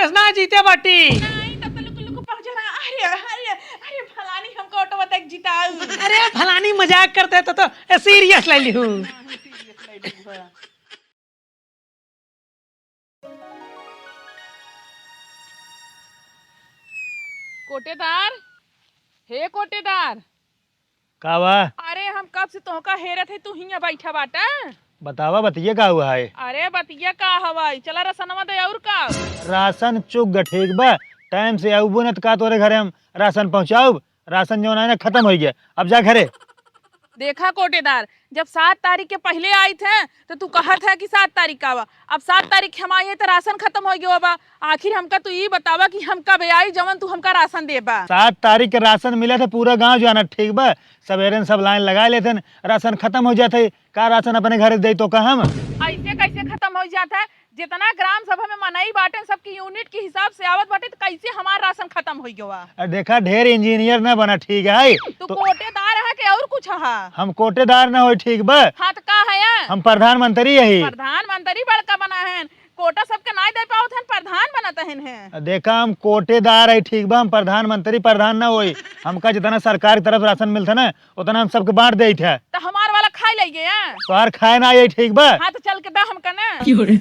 बाटस ना जीते बाटी। नहीं तब तो लुक लुक पहुंच रहा। अरे अरे अरे फलानी हमको ऑटो तक जिताऊ। अरे फलानी मजाक करते तो सीरियस ले ली हूँ। सीरियस ले ली। कोटेदार, हे कोटेदार। का बा? अरे हम कब से तोहका हेरत है, तू हियां बैठा बाटा। बतावा बतिये का हुआ है? अरे बतिया का हवाई चला रसनवा दे और का। राशन चुक ग ठीक बा, टाइम से आऊ न का तोरे घरे हम राशन पहुँचाऊ। राशन जो है ना खत्म हो गया, अब जा घरे। देखा कोटेदार, जब 7 तारीख के पहले आई थे तो तू कहत है कि 7 तारीख का बा। अब 7 तारीख हम आई है तो राशन खत्म हो गया बा। आखिर हमका तू ये बतावा कि हम कब आई जवन तू हमका राशन देबा। 7 तारीख के राशन मिले थे, पूरा गांव जाना ठीक बा। सवेरे सब लाइन लगा लेते, राशन खत्म हो जाते। का राशन अपने घर दे तो का हम? ऐसे कैसे खत्म हो जाता है? जितना ग्राम सभा में मनई बाटे सबकी यूनिट के हिसाब से आवत बाटे, तो कैसे हमारा राशन खत्म हो गया? देखा ढेर इंजीनियर न बना ठीक है। तू कोटेदार है कि और कुछ है? हम कोटेदार न हो ठीक बा। हाँ तो का है? हम प्रधानमंत्री यही। प्रधानमंत्री बड़का बना है, कोटा सबके नहीं दे पाओ थे, प्रधान बनता है। देखा हम कोटेदार है ठीक बा, हम प्रधानमंत्री प्रधान न होई। हमका जितना सरकार की तरफ राशन मिलता ना उतना हम सबके बांट दे थे। तो हमार वाला खाई ले गए। तोहार खाए ना ये ठीक बा। हाँ तो चल के दा हमका ना।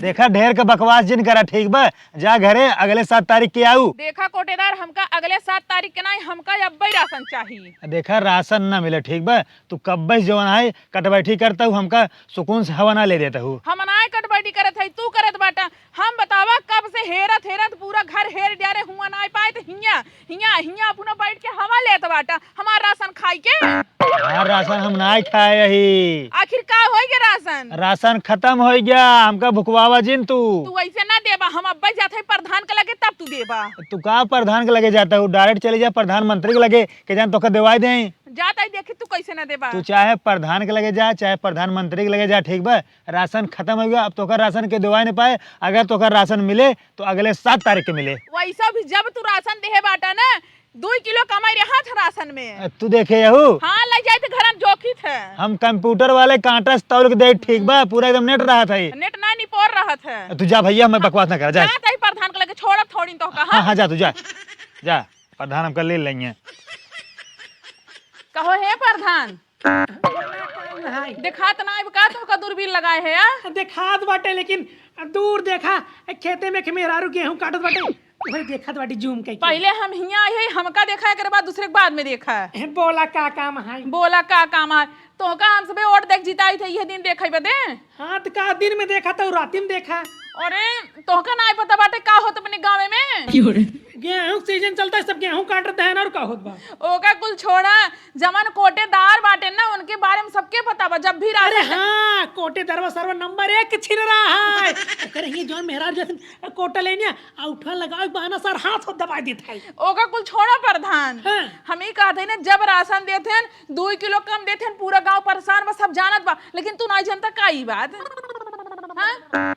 देखा ढेर का बकवास जिन करा ठीक बा, जा घरे अगले 7 तारीख के आऊ। देखा कोटेदार, हमका अगले 7 तारीख के नहीं, हमका अब ही राशन चाहिए। देखा राशन ना मिले ठीक बा, तू कब जो है कटबैठी करता हूँ, हमका सुकून से हवा ना ले देता हूँ। हम ना कटबैठी करत है, तू करत बाटा। हम बतावा कब से हेरत हेरत पूरा घर हेर डारे हुआ ना पाए तो हिया हिया हिया अपना बैठ के हवा लेत बाटा हमार राशन खाई के। यार राशन हम ना खाए यही। आखिर का हो गया राशन? राशन खत्म हो गया, हमका भुकवावा जिन तू ऐसे ना देबा, हम अब्बा जाते है प्रधान के लगे तब तू देबा। तू का प्रधान के लगे जाता हूँ? डायरेक्ट चले जा प्रधानमंत्री के लगे के जान तो दिवाई दे। जाता है देखे तू कैसे ना देबा। तू चाहे प्रधान के लगे जा चाहे प्रधानमंत्री के लगे जा ठीक बा। राशन खत्म हो गया, अब तो राशन के दिवाई नहीं पाए। अगर तो राशन मिले तो अगले 7 तारीख के मिले। वैसा भी जब तू राशन देहे बाटा ना 2 किलो कमाई रहा था राशन में। तू देखे यहू। हाँ ले जाए तो घर जोखी थे। हम कंप्यूटर वाले कांटा से तौल के दे ठीक बा, पूरा एकदम नेट रहा था। नेट ना निपोर रहा था। तू जा भैया, मैं बकवास ना कर जा। जाता है प्रधान के लगे छोड़ा थोड़ी तो कहा। हाँ हाँ जा, तू जा जा, प्रधान हम कर ले लेंगे। कहो हे प्रधान, देखा तो ना का तो का दूरबीन लगाए है यार। देखात बाटे लेकिन दूर देखा खेते में मेहरारू गेहूं काटत बाटे, वही देखत बाटी जूम के। पहले हम हिया आई है, हमका देखा है के बाद दूसरे के बाद में देखा है। बोला का काम है? बोला का काम है? तो का हम सबे वोट देख जिताई थे, ये दिन देखे बदे। हाँ तो का दिन में देखा तो राती में देखा। अरे तो का ना पता बाटे का होता अपने गाँव में। गेहूं सीजन चलता है, सब गेहूं काट रहे हैं और का होत बा। ओका कुल छोड़ा, जमन कोटेदार बाटे ना उनके बारे में सबके पता बा। जब भी अरे राशन हाँ, कोटेदार सर्व नंबर 1 छिन रहा है। अरे ये जौन मेहरार जैसे कोटा लेनिया औठा लगाओ बहाना सर हाथ हो दबा देता है। ओका कुल छोड़ा प्रधान। हाँ। हम ही कहते ना जब राशन देते हैं 2 किलो कम देते हैं, पूरा गांव परेशान बा, सब जानत बा। लेकिन तू नहीं जानता का ही बात। हाँ?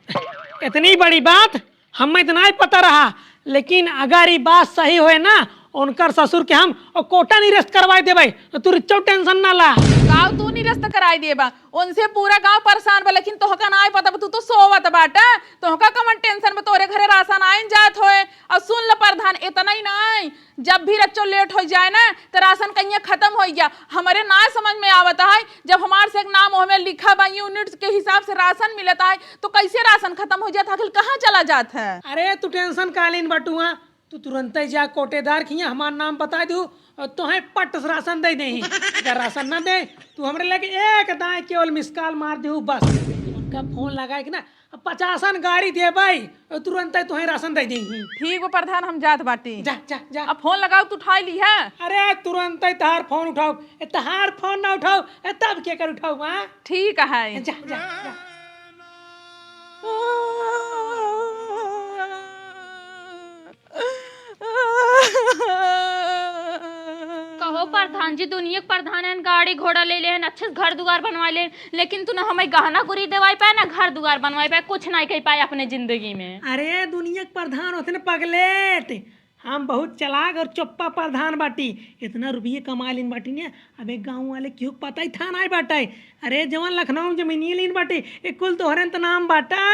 इतनी बड़ी बात हमें इतना ही पता रहा, लेकिन अगर ये बात सही होए ना उनकर ससुर के हम कोटा निरस्त करवाए देबे तो तू रिचो टेंशन ना ला। गाँव तू निरस्त कराई देबा, उनसे पूरा गांव परेशान बा। लेकिन तोहका ना पता बा, तू तो सोवत बाटा। तोहका कमन टेंशन में तोरे घरे राशन आइन जात होए। और सुन ल प्रधान, इतना ही नहीं, जब भी रच्चो लेट हो जाए ना तो राशन कहीं खत्म हो गया हमारे ना समझ में आवता है। जब हमारे से एक नाम हमें लिखा बा यूनिट के हिसाब से राशन मिलता है, तो कैसे राशन खत्म हो जाता है? कहाँ चला जाता है? अरे तू टेंशन कालीन बटुआ, तू तुरंत ही जा कोटेदार खिया हमार नाम बता दू तो है पट राशन दे दे। अगर राशन ना दे तू हमरे लगे एक दाएं केवल मिस कॉल मार दे बस। उनका फोन लगाए कि ना 50 गाड़ी दे भाई, तुरंत ही तुम्हें राशन दे देंगी। ठीक वो प्रधान, हम जात बाटी। जा जा जा। अब फोन लगाओ तो उठा ली है। अरे तुरंत ही तहार फोन उठाओ, तहार फोन ना उठाओ तब क्या कर उठाओ। हाँ ठीक है। जा जा जा। कहो प्रधान जी, दुनिया के प्रधान है, गाड़ी घोड़ा ले लेन, अच्छे से घर दुआर बनवा ले, लेकिन तू ना हमें गहना गुरी देवाई पाए ना घर दुआर बनवाई पाए, कुछ नहीं कह पाए अपने जिंदगी में। अरे दुनिया के प्रधान होते ना पगलेट, हम बहुत चलाक और चुप्पा प्रधान बाटी। इतना रुपये कमा लीन बाटी ने, अब एक गाँव वाले क्यों पता ही था ना बाटा। अरे जवान लखनऊ में जमीनी लीन बाटी, एक कुल तोहरे तो नाम बाटा।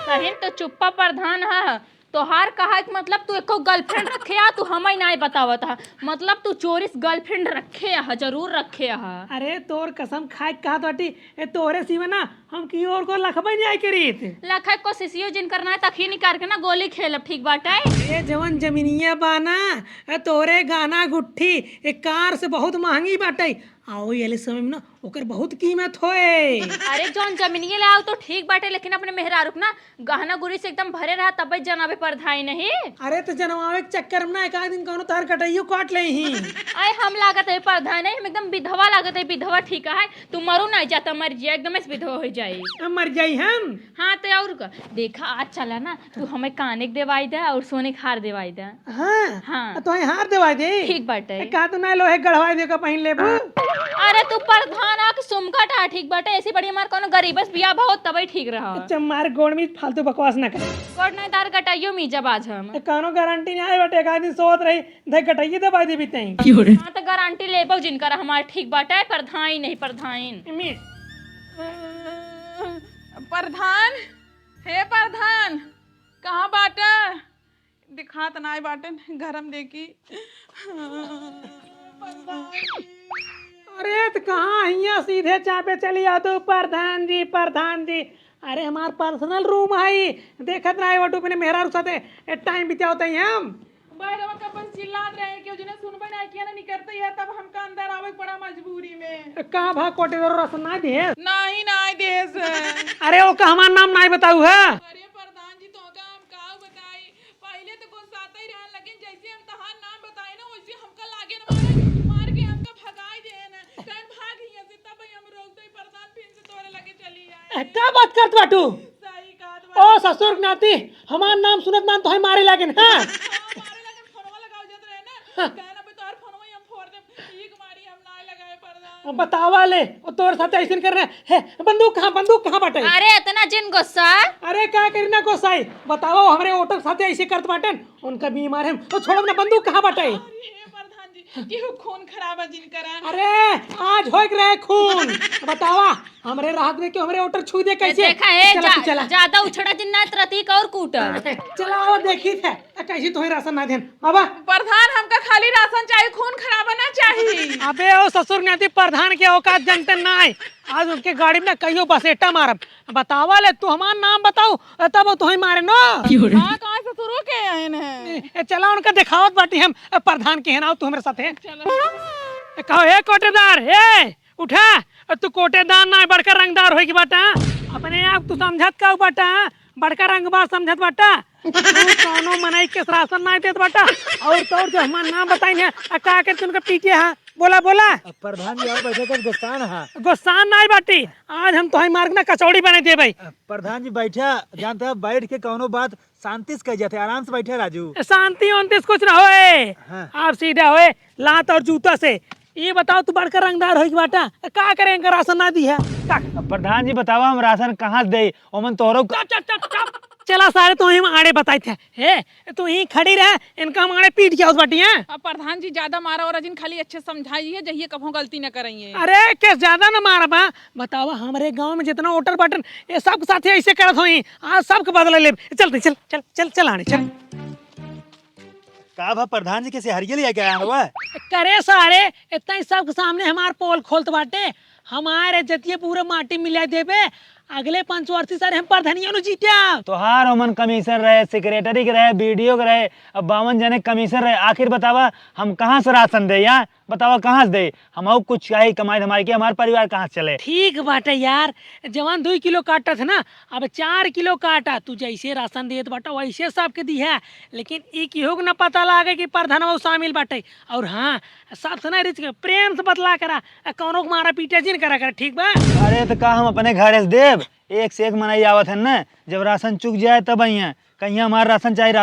कहीं तो चुप्पा प्रधान है, तोहार कहा कि मतलब तू एको गर्लफ्रेंड रखे आ, तू हमें नहीं बतावत हा, मतलब तू चोरिस गर्लफ्रेंड रखे हा, जरूर रखे हा। अरे तोर कसम खाए कहा तो तोरे सिवा ना हम की और को लखबे नहीं आई करीत। लखा को सिसियो जिन करना है तखी निकाल के ना गोली खेलब, ठीक बाटे। ये जवन जमीनिया बाना तोरे गाना गुट्ठी एक कार से बहुत महंगी बाटे, आओ ये समय में ना ओकर बहुत कीमत होए। अरे जौन जमीनिए ले आओ तो ठीक बाटे, लेकिन अपने मेहरारू के ना गहना गुरी से एकदम भरे रहा तब जनाबे परधाई नहीं। अरे तो जनवावे के चक्कर में ना एक आध दिन कौनो तार कटाइयो काट ले ही। आए हम लागत है परधाई नहीं, हम एकदम विधवा लागत है, विधवा ठीक है। तू मरू नहीं जाता, मर जाए एकदम से विधवा हो जाए। अब मर जाई हम। हाँ तो और का देखा आज चला ना, तू हमें काने के देवाई दे और सोने के हार देवाई दे। हाँ हाँ तो हार देवा दे। ठीक बाटे। का तो ना लोहे गढ़वाई दे का पहन लेबू। अरे तू प्रधान आ के सुमकट आ, ठीक बाटे। ऐसी बड़ी हमार कोनो गरीबस बिया बहुत तबे ठीक रहा। अच्छा मार गोड़ में फालतू बकवास ना कर। कोड नहीं दार कटाइयो मी जब आज हम। कानो गारंटी नहीं आए बटे, एक आध दिन सोत रही धे कटाइए दबा दे बीते। हाँ तो गारंटी लेबो जिनकर हमार ठीक बाटे, प्रधान नहीं प्रधान। प्रधान, हे प्रधान, कहाँ बाटे? दिखात नाय बाटे, गरम देखी। अरे तो कहाँ हिया सीधे चापे चली आ तू प्रधान जी प्रधान जी। अरे हमार पर्सनल रूम है, देखत ना वटू पे मेहरा साथे टाइम बिता होता है हम। बैरवा का बस चिल्लात रहे कि जिन्हें सुनबे ना किया ना निकलते है, तब हमका अंदर आवे पड़ा मजबूरी में। कहाँ भाग कोटे रसन ना दिए। नहीं नहीं देश। अरे वो का हमार नाम नहीं बताऊ है। अरे प्रधान जी तो का हम का बताई, पहले तो गुस्साते ही रहन, लेकिन जैसे हम तहार नाम बताए ना वैसे हमका लागे ना मार के हमका भगाई दे ना, कहीं भाग हिया से तब हम रोकते ही प्रधान फिर से तोरे लगे चली आए। क्या बात करत बाटू? सही बात। ओ ससुर नाती हमार नाम सुनत मान तो है मारे लागे ना। मारे लगे फोनवा लगाव जत रहे ना, कहना पे तोहर फोनवा हम फोड़ दे, ठीक मारी हम ना लगाए प्रधान। बतावा ले वो तोर साथ ऐसे कर रहे है। बंदूक कहाँ बाटे? अरे इतना जिन गुस्सा। अरे क्या करना गोसाई बताओ, हमारे ऑटो साथे ऐसे करत बाटन उनका बीमार है तो छोड़ो ना। बंदूक कहाँ बाटे? अरे हे प्रधान जी केहू खून खराबा जिनकरा। अरे आज हो रहे खून, बतावा हमरे राहत में क्यों हमरे ऑटो छू दे कैसे? देखा है चला ज्यादा उछड़ा जिन्ना प्रतीक और कूटर। चलाओ देखी थे कैसी तुम्हें राशन ना देन बाबा। प्रधान हमका खाली राशन चाहिए, खून खराबा ना चाहिए। अबे ओ ससुर नाती प्रधान के औकात जनतन ना है, आज उनके गाड़ी में कहियो बसेटा मारब। बतावा ले तू हमार नाम बताओ तब तुम्हें मारे नो। हां कहां से शुरू के आए हैं? चला उनका दिखावत बाटी हम प्रधान के है ना, तू हमारे साथ है। कहो हे कोटेदार हे उठा, तू कोटेदार ना बड़का रंगदार होई की बाटा, अपने आप तू समझत का बाटा, बड़का रंगबाज समझत बाटा। तू कोनो मनाई के राशन ना देत बाटा और तोर जो हमार नाम बताई है का के तुनका पीछे हां बोला प्रधान जी और बैठे थे गुस्सान हा। गुस्सान नहीं बाटी, आज हम तो मार्ग ना कचौड़ी बने दे भाई। प्रधान जी बैठा जानते हैं बैठ के कौनो बात शांति से कह जाते, आराम से बैठे राजू। शांति उनतीस कुछ ना होए। हाँ। आप सीधा होए लात और जूता से। ये बताओ तू बड़का रंगदार होई बाटा का करेंगे, राशन ना दी है। प्रधान जी बतावा हम राशन कहाँ से दे ओमन तोहरो। चला सारे तो हम आड़े बताए थे हे तू ही खड़ी रहे, इनका हम आड़े पीट गया उस बाटी है। अब प्रधान जी ज्यादा मारा और जिन खाली अच्छे समझाइए जहिए कभो गलती न करेंगे। अरे कैसे ज्यादा ना मारा बा, बतावा हमारे गांव में जितना ओटर बटन ये सब साथी ऐसे करत होई, आज सबके बदला ले। चलते चल चल चल चल आने चल। का भा प्रधान जी कैसे हरियल लेके आया हुआ करे सारे इतना ही सबके सामने हमार पोल खोलत बाटे, हमारे जतिये पूरे माटी मिला देबे। अगले 5 वर्ष सर हम प्रधानियों नु जीत्या। तोहार ओमन कमीशन रहे, सेक्रेटरी के रहे, बीडीओ के रहे, अब 52 जने कमीशन रहे। आखिर बतावा हम कहाँ से राशन दे यार, बतावा कहाँ से दे? हम कुछ क्या ही कमाई धमाई के हमारे परिवार कहाँ से चले? ठीक बाटे यार, जवान 2 किलो काटा था ना अब 4 किलो काटा। तू जैसे राशन देत बाटा वैसे सबके दी है, लेकिन एक योग न पता लागे कि प्रधान वो शामिल बाटे। और हाँ सबसे ना रिच प्रेम से बतला करा, कौनो को मारा पीटा जिन करा कर, ठीक बा? अरे तो का हम अपने घर से देव, एक से एक मनाई आवत है ना, जब राशन चुक जाए तब आई कहीं हमारा राशन चाहिए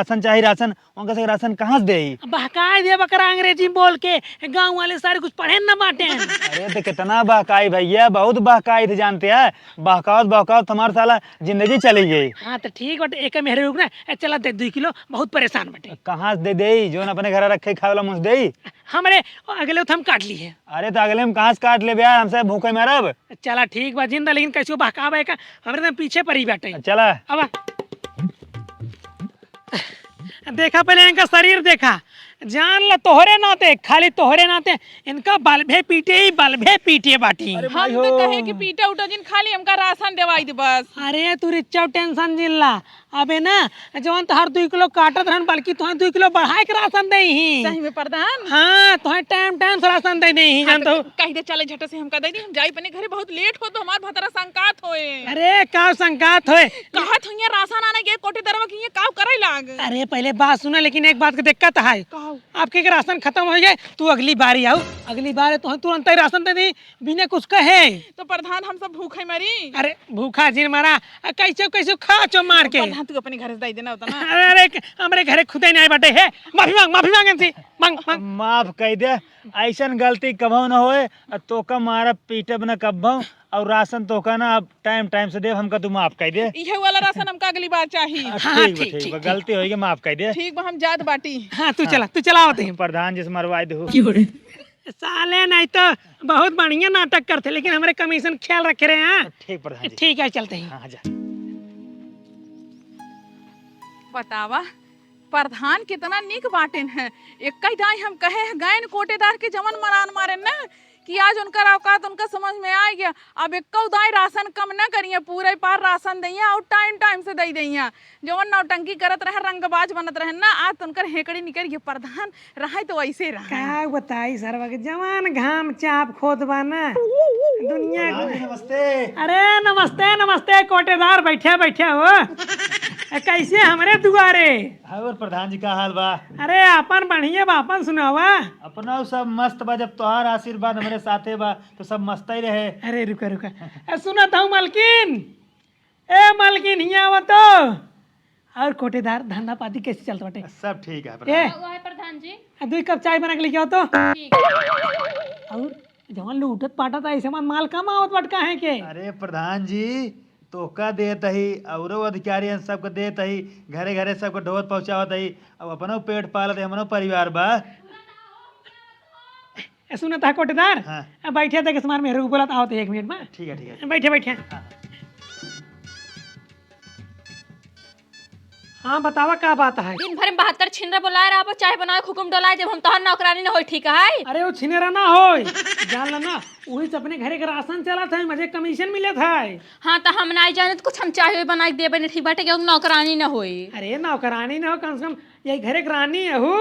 राशन उनका से राशन कहाँ से दे? बहकाए दे बकरा अंग्रेजी में बोल के, गांव वाले सारे कुछ पढ़े न बाटे। अरे तो कितना बहकाई भैया, बहुत बहकाई थे जानते हैं, बहकावत हमारे साला जिंदगी चली गई। हाँ तो ठीक बाटे, एक मेरे रुक ना चला दे 2 किलो, बहुत परेशान बाटे। कहाँ से दे जो अपने घर रखे खाए वाला मुझ दे? हमारे अगले हम काट ली है। अरे तो अगले में कहाँ से काट ले यार, हमसे भूखे मरब। चला ठीक बा जिंदा, लेकिन कैसे बहकावे का हमारे पीछे पड़ी बाटे। चला अब देखा पहले इनका शरीर देखा, जान ल तोहरे नाते, खाली तोहरे नाते इनका बलभे पीटे बाटी। हम तो कहे कि पीटा उठा जिन खाली हमका राशन देवाई दे बस। अरे तू रिच्चा टेंशन जिल्ला, अबे ना जवन तोहर 2 किलो काटत रहन बल्कि तोहर 2 किलो बढ़ाए के राशन दे ही। सही में प्रधान। हाँ तोहर टाइम टाइम से राशन दे ही जान तो। कह दे चले झट से हमका दे दी, हम जाई पने घरे बहुत लेट हो तो हमार भतरा संकात होए। अरे का संकात होए, कहत हुइया राशन आने के कोटे दरवा की ये काव करे लाग। अरे पहले बात सुना, लेकिन एक बात की दिक्कत है, आपके के राशन खत्म हो जाए तू अगली बारी आओ, अगली बार तो तुरंत ही राशन दे दी बिना कुछ कहे। तो प्रधान हम सब भूखे मरी। अरे भूखा जिन मारा कैसे कैसे खा चो मार के। प्रधान तू अपने घर से दे देना होता ना। अरे हमारे घरे खुदे नहीं बाटे है, माफी मांग इनसे, मांग मांग। माफ कह दे, ऐसन गलती कभो न होए, तो का मारा पीटब न कभो, और राशन तो का ना अब टाइम टाइम से दे, हमका तू माफ कह दे। इहे वाला राशन हमका अगली बार चाहिए। ठीक बा, गलती होगी माफ कह दे। ठीक बा, हम जात बाटी। हाँ तू चला होते प्रधान जी से मरवाई दो। साले नहीं तो बहुत बढ़िया नाटक करते, लेकिन हमारे कमीशन ख्याल रखे रहे हैं। ठीक प्रधान जी। ठीक है चलते हैं। हाँ जा। बतावा प्रधान कितना निक बाटेन है। एक दाई हम कहे गायन कोटेदार के जमन मरान मारे ना कि आज उनका औकात उनका समझ में आ गया। अब एक दाई राशन कम न करिए, पूरे पार राशन दैया और टाइम टाइम से दे दैया। जवन नौटंकी करत रहे, रंगबाज बनत रहे ना, आज तो उनकर हेकड़ी निकल गया। प्रधान रहे तो ऐसे रहे। क्या बताई सरवा के जवान घाम चाप खोद बाना दुनिया। नमस्ते। अरे नमस्ते नमस्ते कोटेदार, बैठे बैठे हो कैसे हमरे दुआरे। और प्रधान जी का हाल बा? अरे अपन बढ़िया बा, अपन सुनावा। अपना सब मस्त बा, जब तोहार आशीर्वाद हमारे साथे बा तो सब मस्त ही रहे। अरे रुका रुका, सुनत हूँ मलकिन, ए मलकिन हिया आवा तो। और कोटेदार धंधा पाती कैसे चलता बाटे? सब ठीक है ए वो है प्रधान जी। 2 कप चाय बना के लेके आओ तो। ठीक है। और जवान लूटत पाटत ऐसे मन माल कम आवत बटका है के। अरे प्रधान जी तोका देत ही, औरो अधिकारी सबको देत ही, घरे घरे सबको ढोत पहुंचावत ही, अब अपनो पेट पालत है, हमनो परिवार बा। सुनत है कोटेदार। हाँ। बैठे थे कि मेरे बोला आओ तो 1 मिनट में। ठीक है। बैठे बैठे। हाँ बतावा क्या बात है। दिन भर में 72 छिनरा बुलाए रहा, चाय बनाए हुकुम डोलाए, जब हम तोहर नौकरानी न होई ठीक है। अरे वो छिनेरा ना हो, जान ला ना वही से अपने घरे का राशन चला था, मुझे कमीशन मिले था। हाँ तो हम नहीं जाने तो कुछ हम चाहे बनाई दे बने ठीक बाटे, क्यों नौकरानी न होई। अरे नौकरानी न हो, कम से कम यही घरे की रानी है हो।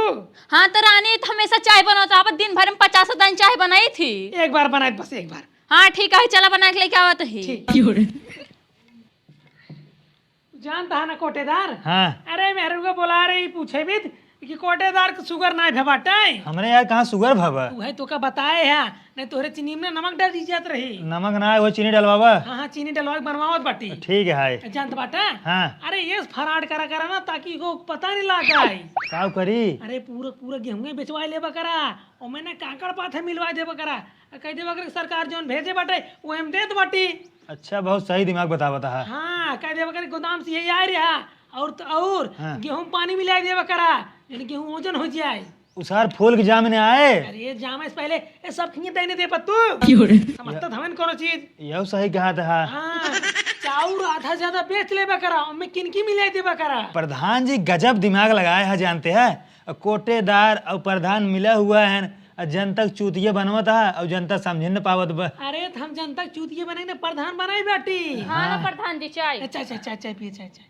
हाँ तो रानी तो हमेशा चाय बनाता, आप दिन भर में 50 दिन चाय बनाई थी। एक बार बनाए, बस एक बार। हाँ ठीक है, चला बना के लेके आवत ही। जानता है ना कोटेदार। हाँ। अरे मेरे को बुला रही पूछे भी कि कोटेदार के शुगर ना भबाटे। हमरे यार कहाँ शुगर भवा? वही तो का बताए है, नहीं तोहरे चीनी में नमक डाल दी जात रही। नमक ना वो चीनी डलवावा। हाँ चीनी डलवा के बनवावत बाटी। ठीक है। जानत बाटे। हाँ। अरे ये फराड करा ना ताकि को पता नहीं लगा। का करी? अरे पूरा गेहूं बेचवा ले करा, और मैंने काकड़ पाथे मिलवा दे करा, कह दे सरकार जोन भेजे बाटे वो हम देत बाटी। अच्छा बहुत सही दिमाग बतावता है। हाँ कह दे गोदाम से यही आ रहा, और तो और हाँ। गेहूं पानी मिला दे करा, यानी गेहूं ओजन हो जाए। उसार फूल के जाम ने आए। अरे जामे से पहले ये सब खिए देने दे पत्तू समझता था मैंने कोनो चीज। यह सही कहा था। हाँ चाउर आधा ज्यादा बेच ले करा, मैं किनकी मिला दे करा। प्रधान जी गजब दिमाग लगाए हैं, जानते हैं कोटेदार और प्रधान मिला हुआ है, जनता चूतिया बनवत है और जनता समझ न पावत बा। अरे तो हम जनता चूतिए बनाई ना, प्रधान बनाई बेटी। हाँ ना प्रधान जी चाय। चाय चाय चाय चाय पिए चाय चाय।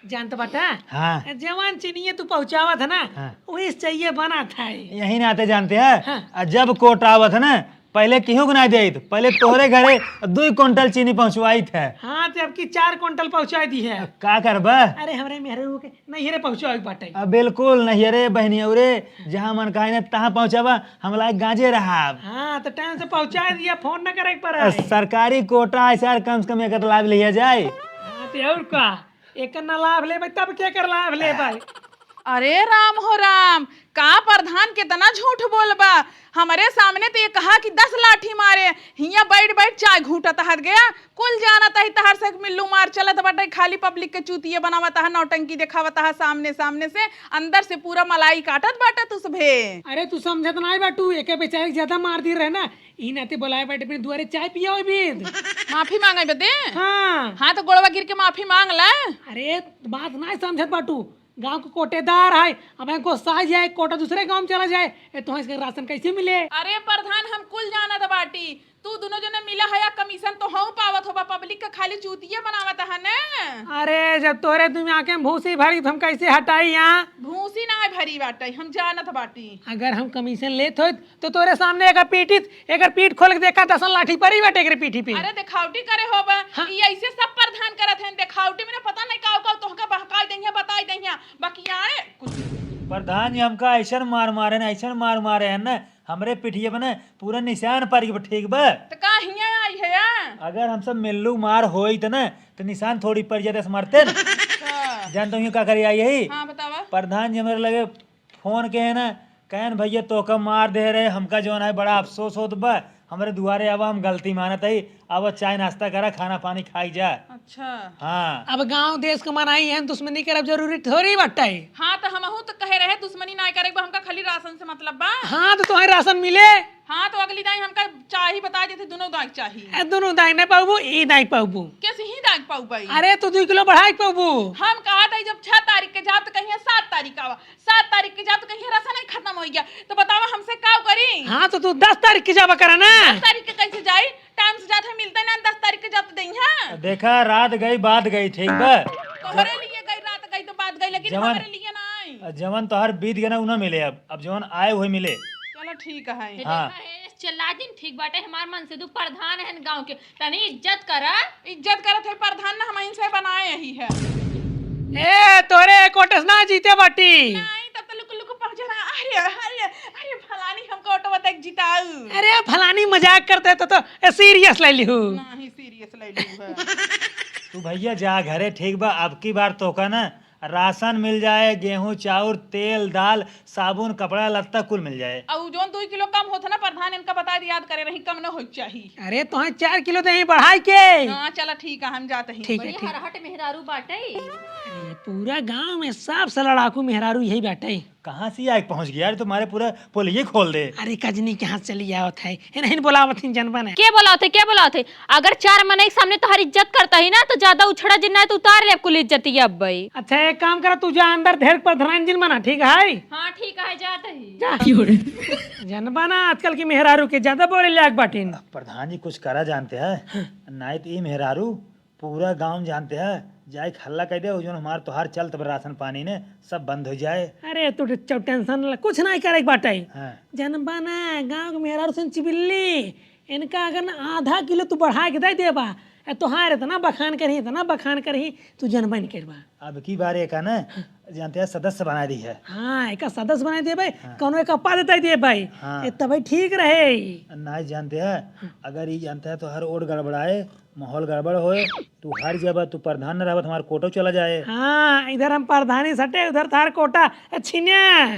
जानते बाटा। हाँ। जवान चीनी तू पहुंचावा था ना, हाँ। वही चाहिए बना था। यही नाते जानते हैं। हाँ। जब कोट आवत है ना, पहले क्यों ना दे, पहले तोहरे घरे 2 क्विंटल चीनी पहुंचवाई थे। हाँ तो अब की 4 क्विंटल पहुंचा दी है। का करबा? अरे हमारे मेहरे के नहीं रे पहुंचावे बाटे। बिल्कुल नहीं रे बहनिया रे, जहाँ मन कहे तहाँ पहुंचावा, हम लायक गांजे रहा। हाँ तो टाइम से पहुंचा दिया, फोन न करे पर। सरकारी कोटा ऐसा कम से कम एक लाभ लिया जाए। हाँ तो और का एक ना लाभ ले भाई, तब क्या कर लाभ ले भाई। अरे राम हो राम, का प्रधान कितना झूठ बोलबा। हमारे सामने तो ये कहा कि 10 लाठी मारे, हिया बैठ बैठ चाय घूटत हट गया। कुल जानता ही तहर से मिल्लू मार चलत बाटे, खाली पब्लिक के चूतिए बनावता है, नौटंकी दिखावता है, सामने सामने से अंदर से पूरा मलाई काटत बाटा तुसभे। अरे तू समझत नहीं बाटू, एक बेचारे ज्यादा मार दी रहे ना, ई नाते बुलाए बैठे अपने दुआरे चाय पिया हो बीद। माफी मांगे बदे। हाँ हाँ तो गोड़वा गिर के माफी मांग ले। अरे बात नहीं समझत बाटू, गांव के कोटेदार है, अब हमको साज जाए कोटा दूसरे गांव में चला जाए, तो इसका राशन कैसे मिले? अरे प्रधान हम कुल जानत बाटी, तू दोनों जने मिला है या कमीशन तो हम पावत होबा, पब्लिक का खाली चूतिया बनावत है ने। अरे जब तोरे तुम आके भूसी भरी तो हम कैसे हटाई यहाँ? भूसी ना भरी बाटे, हम जानत बाटी। अगर हम कमीशन लेत हो तो तोरे सामने एक पीठ खोल के देखा दसन लाठी पड़ी बाटे एक पीठी पे। अरे दिखावटी करे होबा, ई ऐसे सब प्रधान करत हैं, दिखावटी में पता नहीं का तोहका बहकाई दहिया बताई दहिया, बाकी आए कुछ प्रधान जी हमका ऐसा मार मारे ना, ऐसा मार मारे है ना, हमरे पिठिए पे ना पूरा निशान पड़ गया, ठीक बा। तो का हिया आई है या? अगर हम सब मिल्लू मार होई तो ना तो निशान थोड़ी पड़ जाते मारते न। जानते हो का करी आई यही? हाँ बतावा। प्रधान जी हमारे लगे फोन के है ना, कहन भैया तो का मार दे रहे, हमका जो है बड़ा अफसोस होत बा, हमारे दुआरे अब हम गलती मानत है, अब चाय नाश्ता करा, खाना पानी खाई जा। अच्छा हाँ अब गांव देश का मनाई है, दुश्मनी करब जरूरी थोड़ी बट्टा है। हाँ तो हमहू तो कहे रहे दुश्मनी ना करे, हमका खाली राशन से मतलब बा। हाँ तो तुम्हें राशन मिले। हाँ तो अगली दाई हमका चाही बता देते, दोनों दाग चाहिए। ए दोनों दाई नहीं पाबू, ई दाई पाबू। कैसे ही दाग पाऊ पाई? अरे तो 2 किलो बढ़ाई पाबू। हम कहा था जब 6 तारीख के जाब तो कहीं 7 तारीख का 7 तारीख के जाब तो कहीं राशन नहीं खत्म हो गया, तो बतावा हमसे क्या करी? हाँ तो तू 10 तारीख की जाबा करा ना। 10 तारीख के कैसे जाई? टाइम से जाते मिलते ना, 10 तारीख के जाब तो दें। हाँ देखा रात गई बात गई, ठीक बा। तोहरे लिए गई रात गई तो बात गई, लेकिन जवान- हमारे लिए नहीं। जवन तो हर बीत गया ना उन्हें मिले, अब जवन आए हुए मिले। चलो ठीक है। हाँ चला दिन ठीक बाटे, हमार मन से तू प्रधान है गांव के, तनी इज्जत करा। इज्जत करत है प्रधान ना, हम इनसे बनाए यही है। ए तोरे कोटस ना जीते बाटी। नहीं तब तो लुक लुक पहुंच रहा। अरे अरे अरे फलानी हमको ऑटो बता जिताऊ। अरे फलानी मजाक करते तो सीरियस ले लिहू। नहीं सीरियस ले लूं है। तू भैया जा घरे, ठीक बा। अब की बार तो का ना राशन मिल जाए, गेहूं चाउर तेल दाल साबुन कपड़ा लत्ता कुल मिल जाए। और जोन 2 किलो कम होता ना प्रधान, इनका बता दी याद करे रही, कम न हो चाहिए। अरे तो 4 किलो दही बढ़ाई के। हाँ चलो ठीक है, हम जाते हैं। ठीक है बड़ी ठीक। हरहट मेहरारू बाटे। अरे पूरा गांव में सबसे लड़ाकू मेहरारू यही बैठे। कहाँ से आग पहुंच गया यार, तुम्हारे पूरा पुलिये खोल दे। अरे कजनी के हाथ चली आवत है, नहीं बोलावत ही जनबन है। के बोला थे अगर 4 मने के सामने तोहर इज्जत करता ही ना, तो ज्यादा उछड़ा जिन्ना है तो उतार ले कुल इज्जती अब भाई। अच्छा एक काम करा, तू जा अंदर ढेर प्रधान जिन बना, ठीक है? हाँ ठीक है, जाते ही। जा जनबा ना आजकल की मेहरारू के ज्यादा बोले लाग बाटिन। प्रधान जी कुछ करा जानते हैं, नहीं तो ये मेहरारू पूरा गांव जानते हैं, जाए हल्ला कह दे जो हमार तोहार चल तब राशन पानी ने सब बंद हो जाए। अरे तू टेंशन ले, कुछ नहीं करे बाटे। हाँ। जनबा ना गाँव के मेहरारू से चिबिल्ली, इनका अगर ना आधा किलो तू बढ़ा के दे देबा, तोहार इतना बखान करही तू जनबा नहीं करबा। अब की बार एक ना जानते हैं सदस्य बना दी है। हाँ एक सदस्य बना दे भाई, कौनो एक अपा देता दे भाई। हाँ। तब ठीक रहे। नहीं जानते हैं, अगर ये जानते हैं तो हर ओर गड़बड़ाए, माहौल गड़बड़ होए, तू हर जगह तू प्रधान न रह हमारा कोटो चला जाए। हाँ इधर हम प्रधानी सटे, उधर थार कोटा छीने।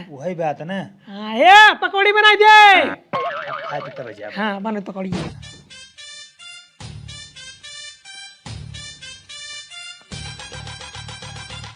वही बात है ना। हाँ ये पकौड़ी बनाई दे। खाए पीते बजे हाँ बने पकौड़ी।